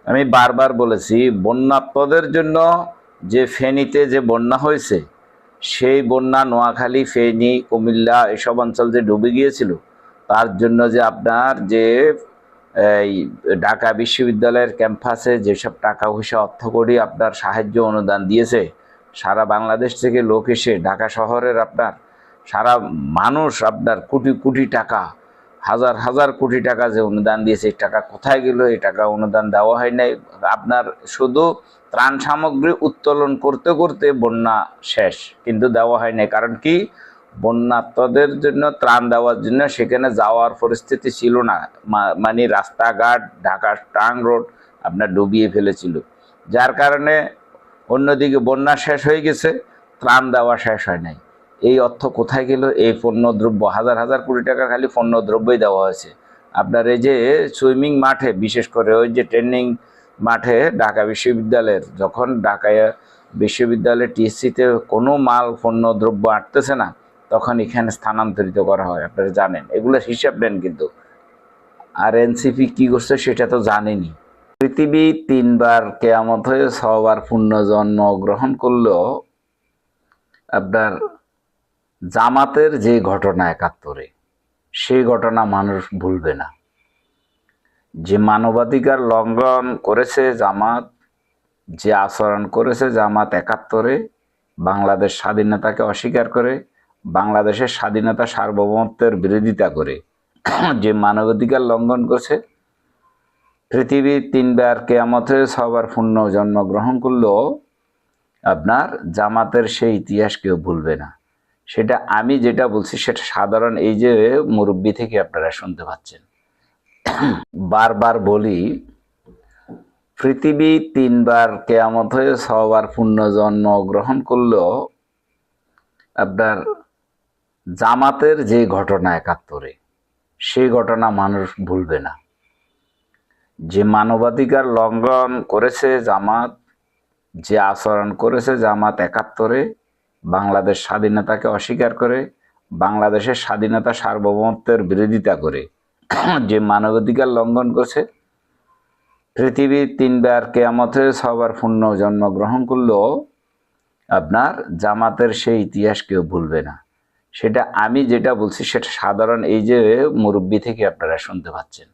আমি বারবার বলেছি, বন্যাত্মদের জন্য যে ফেনীতে যে বন্যা হয়েছে, সেই বন্যা নোয়াখালী, ফেনী, কুমিল্লা এসব অঞ্চল যে ডুবে গিয়েছিল, তার জন্য যে আপনার যে এই ঢাকা বিশ্ববিদ্যালয়ের ক্যাম্পাসে যেসব টাকা পয়সা অর্থকড়ি আপনার সাহায্য অনুদান দিয়েছে, সারা বাংলাদেশ থেকে লোক এসে ঢাকা শহরের আপনার সারা মানুষ আপনার কোটি কোটি টাকা, হাজার হাজার কোটি টাকা যে অনুদান দিয়েছে, এই টাকা কোথায় গেল? এই টাকা অনুদান দেওয়া হয় নাই। আপনার শুধু ত্রাণ সামগ্রী উত্তোলন করতে করতে বন্যা শেষ, কিন্তু দেওয়া হয় নাই। কারণ কি? বন্যাত্মদের জন্য ত্রাণ দেওয়ার জন্য সেখানে যাওয়ার পরিস্থিতি ছিল না। মানে রাস্তাঘাট, ঢাকা টাং রোড আপনার ডুবিয়ে ফেলেছিল, যার কারণে অন্যদিকে বন্যা শেষ হয়ে গেছে, ত্রাণ দেওয়া শেষ হয় নাই। এই অর্থ কোথায় গেল? এই পণ্যদ্রব্য, হাজার হাজার কোটি টাকা খালি পণ্যদ্রব্যই দেওয়া হয়েছে। আপনার এই যে সুইমিং মাঠে, বিশেষ করে ওই যে ট্রেনিং মাঠে ঢাকা বিশ্ববিদ্যালয়ের, যখন ঢাকা বিশ্ববিদ্যালয়ের টিএসসিতে কোনো মাল পণ্যদ্রব্য আটতেছে না, তখন এখানে স্থানান্তরিত করা হয়। আপনারা জানেন, এগুলো হিসাব নেন কিন্তু। আর এনসিপি কি করছে সেটা তো জানেনি। পৃথিবী তিনবার কেয়ামত হয়ে 6বার পুণ্য জন্ম গ্রহণ করলেও আপনার জামাতের যে ঘটনা 71-এ, সেই ঘটনা মানুষ ভুলবে না। যে মানবাধিকার লঙ্ঘন করেছে জামাত, যে আচরণ করেছে জামাত 71-এ, বাংলাদেশ স্বাধীনতাকে অস্বীকার করে, বাংলাদেশের স্বাধীনতা সার্বভৌমত্বের বিরোধিতা করে যে মানবাধিকার লঙ্ঘন করছে, পৃথিবী তিনবার কেয়ামত হয়ে 6বার পুণ্য জন্মগ্রহণ করলেও আপনার জামাতের সেই ইতিহাস কেউ ভুলবে না। সেটা আমি যেটা বলছি সেটা সাধারণ এই যে মুরব্বী থেকে আপনারা শুনতে পাচ্ছেন। বারবার বলি, পৃথিবী তিনবার কেয়ামত হয়ে 6বার পুণ্য জন্ম গ্রহণ করলেও আপনার জামাতের যে ঘটনা 71-এ, সেই ঘটনা মানুষ ভুলবে না। যে মানবাধিকার লঙ্ঘন করেছে জামাত, যে আচরণ করেছে জামাত 71-এ, বাংলাদেশ স্বাধীনতাকে অস্বীকার করে, বাংলাদেশের স্বাধীনতা সার্বভৌমত্বের বিরোধিতা করে যে মানবাধিকার লঙ্ঘন করছে, পৃথিবীর তিনবার কেয়ামত হয়ে 6বার পুণ্য জন্মগ্রহণ করলেও আপনার জামাতের সেই ইতিহাস কেউ ভুলবে না। সেটা আমি যেটা বলছি সেটা সাধারণ এই যে মুরব্বী থেকে আপনারা শুনতে পাচ্ছেন।